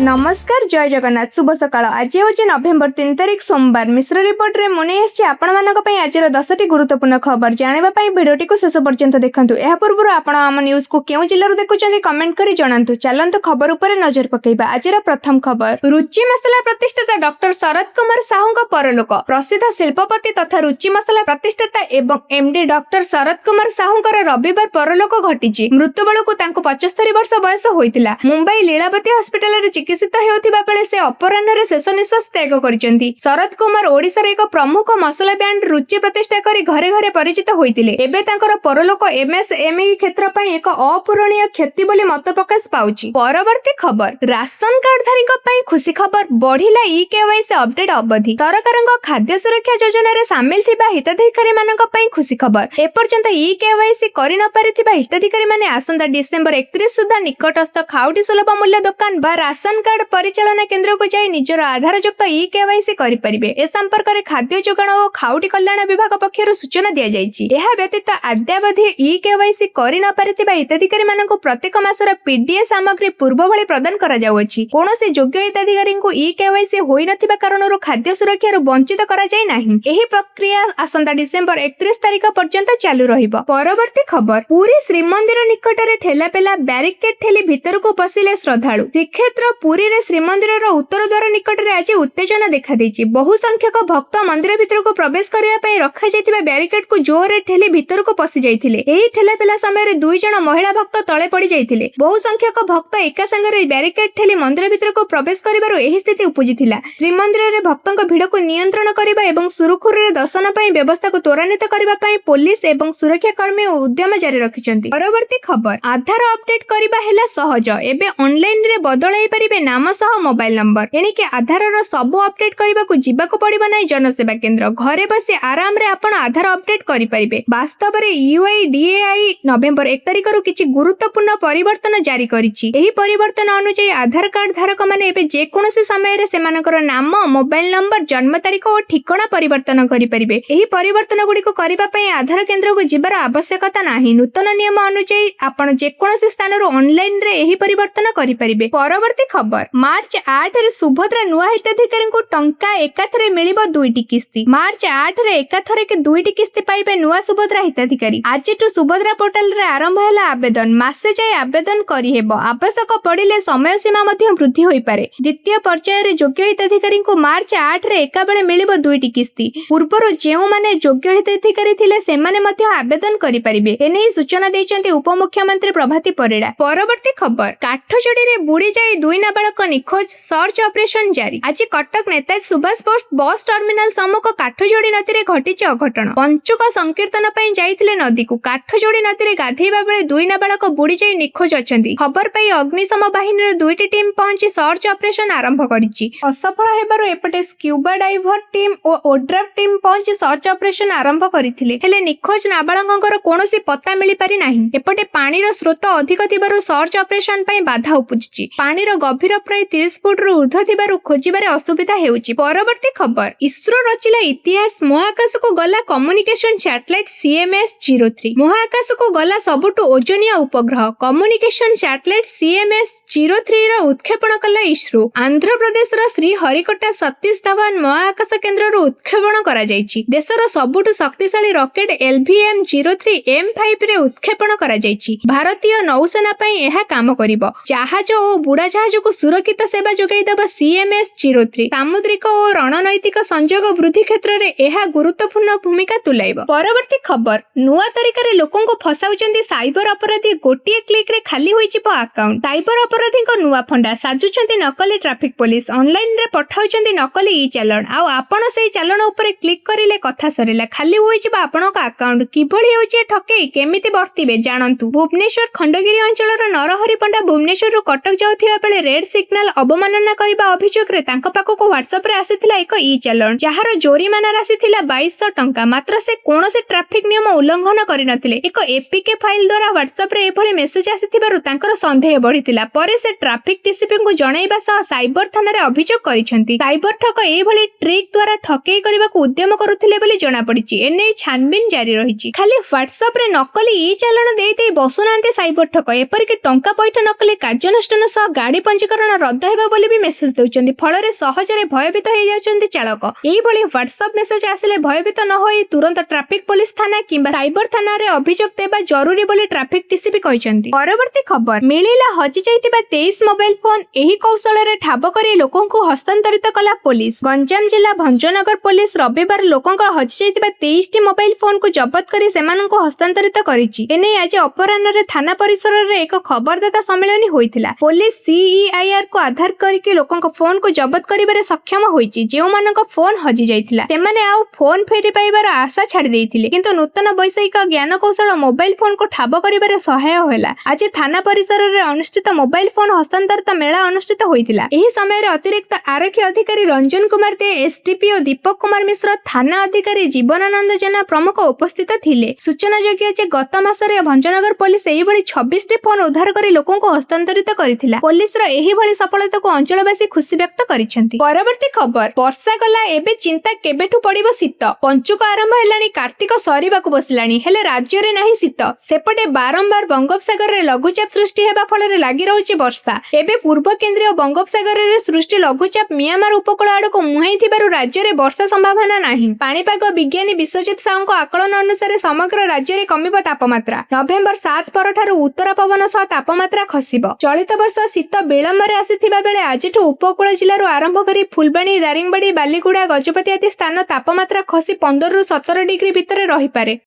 नमस्कार जय जगन्नाथ शुभ सकाळ। आज हूँ नवेम्बर 3 तारिख सोमवार। मिश्र रिपोर्ट रे मुनि आपण आज 10टी गुरुत्वपूर्ण खबर जानापी भिडियोटी को शेष पर्यंत देखूँ। यह पूर्व आपण आम न्यूज को क्यों जिलूर देखुं कमेंट कर जनातु। चलतु खबर उपर नजर पकेबा। आज प्रथम खबर, रुचि मसला प्रतिष्ठाता डॉक्टर शरद कुमार साहू परलोक। प्रसिद्ध शिल्पपति तथा रुचि मसला प्रतिष्ठाता एवं एमडी डॉक्टर शरद कुमार साहू रविवार परलोक घटी। मृत्यु बेलू 75 वर्ष बयस होता। मुंबई लीलावती हस्पिटाल चिकित्सित होता बेले से अपराह्न शेष निश्वास त्याग करिसेंती। शरद कुमार ओडिशार एक प्रमुख मसला ब्रांड रुचि प्रतिष्ठा करी घरे घरे परिचित होइतिले। एबे तांकर परलोक एमएसएमई क्षेत्र पई एक अपूरणीय क्षति बोली मत प्रकाश पाउची। परवर्ती खबर, राशन कार्ड धारीक पई खुशी खबर, बढ़िला ई-केवाईसी अपडेट अवधि। सरकारक खाद्य सुरक्षा योजना रे शामिल थिबा हिताधिकारी मानक पई खुशी खबर। एपर्यंत ई-केवाईसी करि न पारिथिबा हिताधिकारी माने आसंता डिसेंबर 31 सुधा निकटस्थ खाउटी सुलभ मूल्य दुकान बा राशन कार्ड परिचालना केंद्र को जाई निजर आधार युक्त ई-केवाईसी करि परिबे। ए संपर्क रे खाद्य जोगाण और खाउटी कल्याण विभाग पक्षरु सूचना दिया जायछि। एहा व्यतीत आद्यावधि ई-केवाईसी करि न पारिथिबा हिताधिकारी मानक प्रत्येक मासर पीडीए सामग्री पूर्व भଳି प्रदान करा जाउछि। कोनोसी योग्य हिताधिकारी को ई-केवाईसी होई नथिबा कारणरो खाद्य सुरक्षा रु वंचित करा जाय नाही। एही प्रक्रिया आसंता डिसेंबर 31 तारिख पर्यंत चालू रहिबो। परवर्ती खबर, पुरी श्रीमंदिर निकटरे ठेलापेला बैरिकेड ठेली भितर को पसिले श्रद्धालु। श्रीक्षेत्र पुरी रे श्रीमंदिर उत्तर द्वार निकट में आज उत्तेजना देखा देछि। बहु संख्यक भक्त मंदिर भितर को प्रवेश करने पर रखा जाइतिबा बैरिकेड को जोर ठेली भितर को पसि जाइतिले। एही ठेला पेला समय 2 जण महिला भक्त तले पड़ी जाइतिले। बहु संख्यक भक्त एका संगे बैरिकेड ठेली मंदिर भितर को प्रवेश करिबारो एही स्थिति उपजिथिला। श्रीमंदिर रे भक्तक भिड़ को नियंत्रण करबा एवं सुरखुरे दर्शन पई व्यवस्था को त्वरान्वित करबा पई पुलिस एवं सुरक्षा कर्मी उद्यम जारी रखिछन्ति। परवर्ती खबर, आधार अपडेट करबा हेला सहज। एबे ऑनलाइन रे बदलाई परिबे नाम सह मोबाइल नंबर। एणिके आधार सब अपडेट करने को जीवाक पड़िबो नाही जनसेवा केंद्र। घरे बसी आराम रे आपण आधार अपडेट करि परिबे। वास्तव रे यूआईडीएआई नवेम्बर 1 तारिख रु किछि गुरुत्वपूर्ण परिवर्तन जारी करिछि। एही परिवर्तन अनुसार आधार कार्ड धारक माने एबे जे कोनोसी समय रे सेमानकर नाम, मोबाइल नंबर, जन्म तारीख और ठिकाना परिवर्तन करि परिबे। एही परिवर्तन गुडी को करबा पई आधार केंद्र को जिबार आवश्यकता नाही। नूतन नियम अनुसार आपण जे कोनोसी स्थान रो ऑनलाइन रे एही परिवर्तन करि परिबे। परवर्ती खबर, मार्च 8 रे सुभद्रा नुआ हिताधिकारी को टंका एकाथरे मिलिबो 2टी किस्ती। मार्च 8 रे एकाथरे के 2टी किस्ती पाइबे नुआ सुभद्रा हिताधिकारी। आज सुभद्रा पोर्टाल रे आरंभ हैला आवेदन। मासे जाय आवेदन करि हेबो। आवश्यक पड़िले समय सीमा मध्ये वृद्धि होई पारे। द्वितीय पर्याय रे योग्य हिताधिकारी को मार्च 8 रे एका बेले मिलिबो 2टी किस्ती। पूर्वरो जेउ माने योग्य हिताधिकारी थिले सेमाने मध्ये आवेदन करि परिबे। एनै सूचना दैचंती उपमुख्यमंत्री प्रभाती परिडा। परवर्ती खबर, काठजोड़ी रे बुड़ी जाई 2 नाबालक निखोज, सर्च ऑपरेशन जारी। आज कटक नेताजी सुभाष बोस बस टर्मिनाल सम्मुख काठजोड़ी नदी रे घटिछि अघटन। पंचुक संकीर्तन पई जाइथिले नदी को। काठजोड़ी नदी रे गाधेइबा बेले 2 नाबालक बुड़ी जाई निखोज अछंती। खबर पाई अग्निशम बाहिनी रे 2टी टीम पहुंची सर्च ऑपरेशन आरंभ करिछि। असफल हेबारो एपटे स्क्यूबा डाइवर टीम और ओड्राफ टीम पहुंची सर्च ऑपरेशन आरंभ करिथिले। हेले निखोज नाबालकंकर कोनोसी पत्ता मिली पारि नाही। एपटे पानी रो स्रोत अधिक थिबारो सर्च ऑपरेशन पई बाधा उपजिछि। पानी रो गभीर प्राय 30 फुट रु ऊर्ध्व थिबारो खोजिबारे असुविधा हेउछि। परवर्ती खबर, इसरो रचिला इतिहास। महाकाश को गला कम्युनिकेशन सैटेलाइट CMS-03। महाकाश को गला सबुठु ओजनिया उपग्रह कम्युनिकेशन सैटेलाइट CMS-03 रो उत्क्षेपण कला इसरो। आंध्र प्रदेश रो श्री हरिकोटा सतीश धवन महाकाश केंद्र रो उत्क्षेपण करा जायछि। देशर सबुठु शक्तिशाली रॉकेट LVM-03 M5 रे उत्क्षेपण करा जायछि। भारतीय नौसेना पई एहा काम करिवो। जहाज और बुड़ा जहाज को सुरक्षित सेवा जोगाई देबा CMS-03 सामुद्रिक और रणनैतिक संयोग वृद्धि क्षेत्र रे एहा गुरुत्वपूर्ण भूमिका तुलाइबो। परवर्ती खबर, नुआ तरीका रे लोकन को फसाउचंदी साइबर अपराधी। गोटिए क्लिक रे खाली होई जिवो अकाउंट। साइबर अपराधी को नुआ फंडा साजुचंदी नकली ट्रैफिक पुलिस। ऑनलाइन रे पठाउचंदी नकली ई चालान। आ आपण सेही चालान ऊपर क्लिक करिले कथा सरिला, खाली होई जिवो आपनक अकाउंट। किभଳି होउची ठकेई केमिति वर्तिबे जानंतु। भुवनेश्वर खंडगिरी अंचल रो नरहरि पंडा भुवनेश्वर रो कटक जाउथिबा बेले रेड सिग्नल अवमानना करिबा अभियोग रे तांको पाखको व्हाट्सएप रे आसीथिला एक ई चालान। जहार जोरिमाना राशि थिला 2200 टंका। मात्र से कोनोसी ट्रैफिक नियम उल्लंघन करि नथिले। एक एपीके फाइल द्वारा व्हाट्सएप रे एभଳି मेसेज आसीथिबारु तांकर संदेह बढ़िथिला। परे से ट्रैफिक डीसीपी को जणाइबा सह साइबर थाना रे अभियोग करिसेंती। साइबर ठक एभଳି ट्रिक द्वारा ठकेई करबाकू उद्यम करुथिले बोली जणा पड़िछि। एनै छानबीन जारी रहिछि। खाली व्हाट्सएप रे नकली ई चालान देई बसुनांती साइबर ठक। एपरिक टंका पैठ नकली कार्यानुष्ठान सह गाड़ी पंजीकरण ପଞ୍ଜୀକରଣ ରଦ୍ଦ ହେବ ବୋଲି ବି ମେସେଜ ଦେଉଛନ୍ତି, ଫଳରେ ସହଜରେ ଭୟଭୀତ ହେଇଯାଉଛନ୍ତି ଚାଳକ। ଏଇଭଳି ହ୍ୱାଟ୍ସଆପ୍ ମେସେଜ ଆସିଲେ ଭୟଭୀତ ନ ହୋଇ ତୁରନ୍ତ ଟ୍ରାଫିକ ପୋଲିସ ଥାନା କିମ୍ବା ସାଇବର ଥାନାରେ ଅଭିଯୋଗ ଦେବା ଜରୁରୀ ବୋଲି ଟ୍ରାଫିକ ଡିସିପି କହିଛନ୍ତି। ପରବର୍ତ୍ତୀ ଖବର, ମିଳିଲା ହଜି ଯାଇଥିବା 23 ମୋବାଇଲ ଫୋନ। ଏହି କୌଶଳରେ ଠାବ କରି ଲୋକଙ୍କୁ ହସ୍ତାନ୍ତରିତ କଲା ପୋଲିସ। ଗଞ୍ଜାମ ଜିଲ୍ଲା ଭଞ୍ଜନଗର ପୋଲିସ ରବିବାର ଲୋକଙ୍କ ହଜି ଯାଇଥିବା 23ଟି ମୋବାଇଲ ଫୋନକୁ ଜବତ କରି ସେମାନଙ୍କୁ ହସ୍ତାନ୍ତରିତ କରିଛି। ଏନେଇ ଆଜି ଅପରାହ୍ନରେ ଥାନା ପରିସରରେ ଏକ ଖବରଦାତା ସମ୍ମିଳନୀ ହୋଇଥିଲା। ପୋଲିସ CEIRକୁ ଆଧାର କରିକି ଲୋକଙ୍କ ଫୋନକୁ ଜବତ କରିବାରେ ସକ୍ଷମ ହୋଇଛି। ଯେଉଁମାନଙ୍କ ଫୋନ ହଜି ଯାଇଥିଲା ସେମାନେ ଆଉ ଫୋନ ଫେରି ପାଇବାର ଆଶା ଛାଡ଼ି ଦେଇଥିଲେ, କିନ୍ତୁ ନୂତନ ବୈଷୟିକ ଜ୍ଞାନ କୌଶଳ ମୋବାଇଲ ଫୋନକୁ ଠାବ କରିବାରେ ସହାୟ ହେଲା। ଆଜି ଥାନା ପରିସରରେ ଅନୁଷ୍ଠିତ ମୋବାଇଲ ଫୋନ ହସ୍ତାନ୍ତରିତ ମେଳା ଅନୁଷ୍ଠିତ ହୋଇଥିଲା। ଏହି ସମୟରେ ଅତିରିକ୍ତ ଆରକ୍ଷୀ ଅଧିକାରୀ ରଞ୍ଜନ କୁମାର ଦେ, SDPO ଦୀପକ କୁମାର ମିଶ୍ର, ଥାନା ଅଧିକାରୀ ଜୀବନାନନ୍ଦ ଜେନା ପ୍ରମୁଖ ଉପସ୍ଥିତ ଥିଲେ। ସୂଚନାଯୋଗ୍ୟ ଯେ ଗତ ମାସରେ ଭଞ୍ଜନଗର ପୋଲିସ ଏହିଭଳି 26ଟି ଫୋନ ଉଦ୍ଧାର କରି ଲୋକଙ୍କୁ ହସ୍ତାନ୍ତରିତ କରିଥିଲା। ପୋଲିସର ଏହିଭଳି ସଫଳତାକୁ ଅଞ୍ଚଳବାସୀ ଖୁସି ବ୍ୟକ୍ତ କରିଛନ୍ତି। ପରବର୍ତ୍ତୀ ଖବର, ବର୍ଷା ଗଲା, ଏବେ ଚିନ୍ତା କେବେଠୁ ପଡ଼ିବ ଶୀତ। ପଞ୍ଚୁକ ଆରମ୍ଭ ହେଲାଣି, କାର୍ତ୍ତିକ ସରିବାକୁ ବସିଲାଣି, ହେଲେ ରାଜ୍ୟରେ ନାହିଁ ଶୀତ। ସେପଟେ ବାରମ୍ବାର ବଙ୍ଗୋପସାଗରରେ ଲଘୁଚାପ ସୃଷ୍ଟି ହେବା ଫଳରେ ଲାଗି ରହୁଛି ବର୍ଷା। ଏବେ ପୂର୍ବ କେନ୍ଦ୍ରୀୟ ବଙ୍ଗୋପସାଗରରେ ସୃଷ୍ଟି ଲଘୁଚାପ ମିଆଁମାର ଉପକୂଳ ଆଡ଼କୁ ମୁହାଁଇଥିବାରୁ ରାଜ୍ୟରେ ବର୍ଷା ସମ୍ଭାବନା ନାହିଁ। ପାଣିପାଗ ବିଜ୍ଞାନୀ ବିଶ୍ୱଜିତ ସାହୁଙ୍କ ଆକଳନ ଅନୁସାରେ ସମଗ୍ର ରାଜ୍ୟରେ କମିବ ତାପମାତ୍ରା। ନଭେମ୍ବର 7 ପରଠାରୁ ଉତ୍ତର ପବନ ସହ ତାପମାତ୍ରା ଖସିବ। ଚଳିତ ବର୍ଷ ଶୀତ ବିଳମ୍ବରେ ଆସିଥିବା ବେଳେ ଆଜିଠୁ ଉପକୂଳ ଜିଲ୍ଲାରୁ ଆରମ୍ଭ କରି ଫୁଲବାଣୀ, ଦାରିଙ୍ଗବାଡ଼ି, ବାଲିଗୁଡ଼ା, ଗଜପତି ଆଦି ସ୍ଥାନ ତାପମାତ୍ରା ଖସି 15ରୁ 17 ଡିଗ୍ରୀ ଭିତରେ ରହିପାରେ।